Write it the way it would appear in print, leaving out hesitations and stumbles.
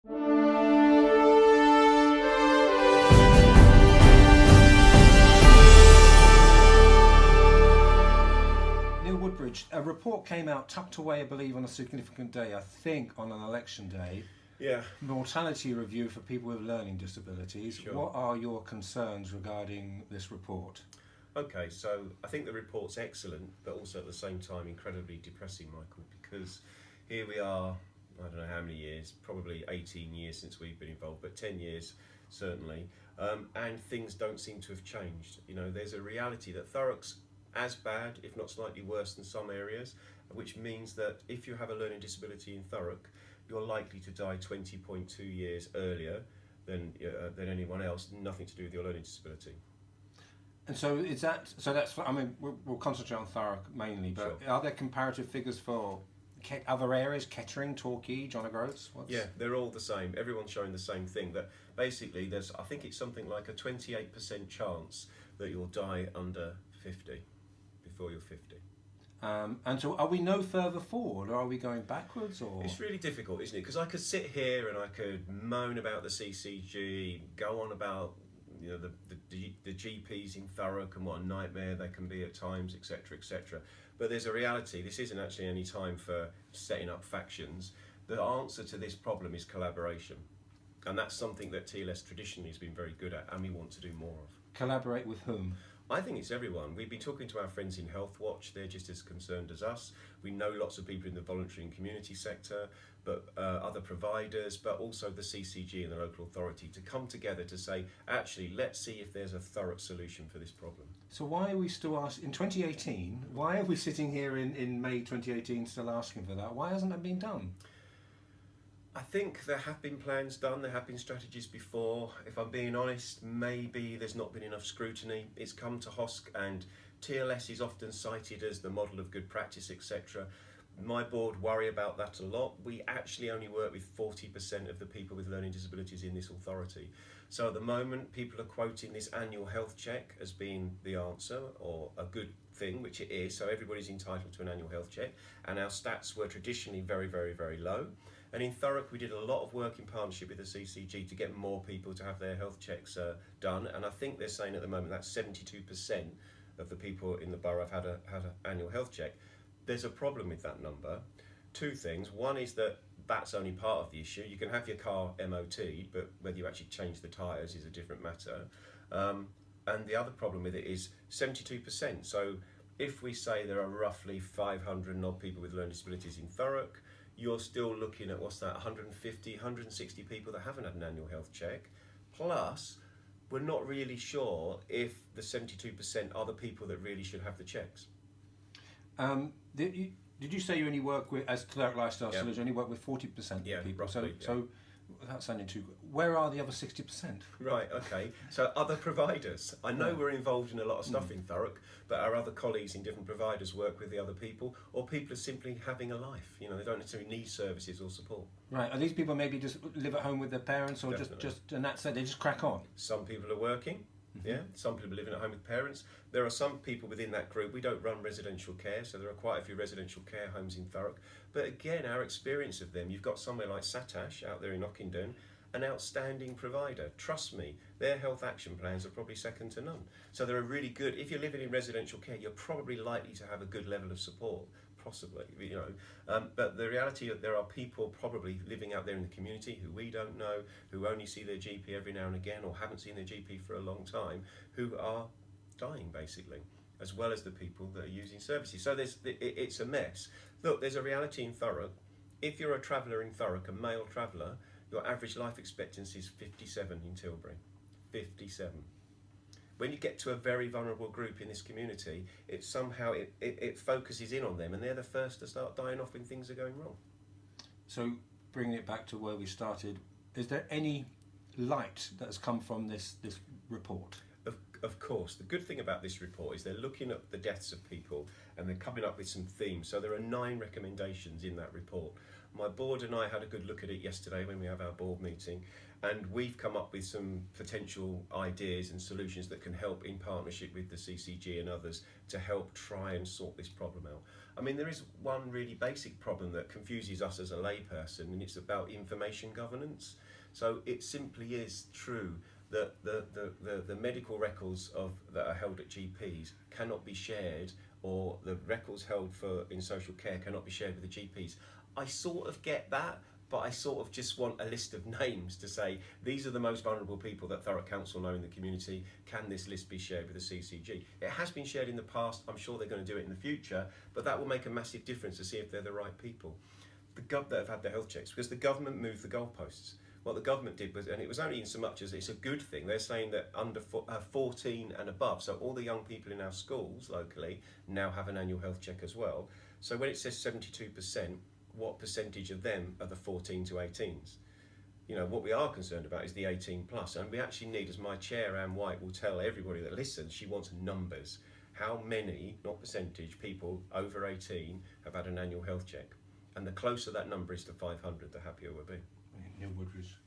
A report came out tucked away, I believe, on a significant day, I think on an election day. Yeah. Mortality review for people with learning disabilities. Sure. What are your concerns regarding this report? Okay, so I think the report's excellent, but also at the same time incredibly depressing, Michael, because here we are, I don't know how many years, probably 18 years since we've been involved, but 10 years certainly, and things don't seem to have changed. You know, there's a reality that Thurrock's as bad, if not slightly worse than some areas, which means that if you have a learning disability in Thurrock, you're likely to die 20.2 years earlier than anyone else, nothing to do with your learning disability. And so that's, I mean, we'll concentrate on Thurrock mainly, but sure. Are there comparative figures for other areas, Kettering, Torquay, John O'Groats? Yeah, they're all the same. Everyone's showing the same thing, that basically there's, I think it's something like a 28% chance that you'll die under 50. Before you're 50. And so are we no further forward, or are we going backwards? Or it's really difficult, isn't it? Because I could sit here and I could moan about the CCG, go on about the GPs in Thurrock and what a nightmare they can be at times, etc., etc. But there's a reality. This isn't actually any time for setting up factions. The answer to this problem is collaboration, and that's something that TLS traditionally has been very good at, and we want to do more of. Collaborate with whom? I think it's everyone. We've been talking to our friends in Health Watch. They're just as concerned as us. We know lots of people in the voluntary and community sector, but other providers, but also the CCG and the local authority to come together to say, actually, let's see if there's a thorough solution for this problem. So why are we still asking, in 2018, why are we sitting here in May 2018 still asking for that? Why hasn't that been done? I think there have been plans done, there have been strategies before. If I'm being honest, maybe there's not been enough scrutiny. It's come to HOSC and TLS is often cited as the model of good practice, etc. My board worry about that a lot. We actually only work with 40% of the people with learning disabilities in this authority. So at the moment, people are quoting this annual health check as being the answer, or a good thing, which it is. So everybody's entitled to an annual health check. And our stats were traditionally very, very, very low. And in Thurrock, we did a lot of work in partnership with the CCG to get more people to have their health checks done. And I think they're saying at the moment that 72% of the people in the borough have had an annual health check. There's a problem with that number. Two things. One is that that's only part of the issue. You can have your car MOT'd, but whether you actually change the tyres is a different matter. And the other problem with it is 72%. So if we say there are roughly 500 odd people with learning disabilities in Thurrock, you're still looking at, 150, 160 people that haven't had an annual health check. Plus, we're not really sure if the 72% are the people that really should have the checks. Did you say you only work with, as Thurrock Lifestyle Solutions, you only work with 40% of people? Roughly, so without sounding too good, where are the other 60%? Right, okay. So other providers. I know we're involved in a lot of stuff in Thurrock, but our other colleagues in different providers work with the other people, or people are simply having a life. You know, they don't necessarily need services or support. Right, are these people maybe just live at home with their parents, or just and that's it, they just crack on? Some people are working. Yeah, some people are living at home with parents. There are some people within that group. We don't run residential care, so there are quite a few residential care homes in Thurrock. But again, our experience of them, you've got somewhere like Satash out there in Ockenden, an outstanding provider. Trust me, their health action plans are probably second to none. So they're a really good, if you're living in residential care, you're probably likely to have a good level of support, possibly, you know. But the reality is there are people probably living out there in the community who we don't know, who only see their GP every now and again, or haven't seen their GP for a long time, who are dying basically, as well as the people that are using services. So it's a mess. Look, there's a reality in Thurrock. If you're a traveller in Thurrock, a male traveller, your average life expectancy is 57 in Tilbury. 57. When you get to a very vulnerable group in this community, it somehow it focuses in on them, and they're the first to start dying off when things are going wrong. So, bringing it back to where we started, is there any light that has come from this report? Of course. The good thing about this report is they're looking at the deaths of people and they're coming up with some themes. So there are 9 recommendations in that report. My board and I had a good look at it yesterday when we have our board meeting, and we've come up with some potential ideas and solutions that can help in partnership with the CCG and others to help try and sort this problem out. I mean, there is one really basic problem that confuses us as a layperson, and it's about information governance. So it simply is true that the medical records that are held at GPs cannot be shared, or the records held in social care cannot be shared with the GPs. I sort of get that, but I sort of just want a list of names to say, these are the most vulnerable people that Thurrock Council know in the community. Can this list be shared with the CCG? It has been shared in the past. I'm sure they're going to do it in the future, but that will make a massive difference to see if they're the right people. The that have had their health checks, because the government moved the goalposts. What the government did was, and it was only in so much as it's a good thing, they're saying that under 14 and above, so all the young people in our schools locally now have an annual health check as well. So when it says 72%, what percentage of them are the 14 to 18s? You know, what we are concerned about is the 18 plus, and we actually need, as my chair, Anne White, will tell everybody that listens, she wants numbers. How many, not percentage, people over 18 have had an annual health check? And the closer that number is to 500, the happier we'll be. Neil Woodridge.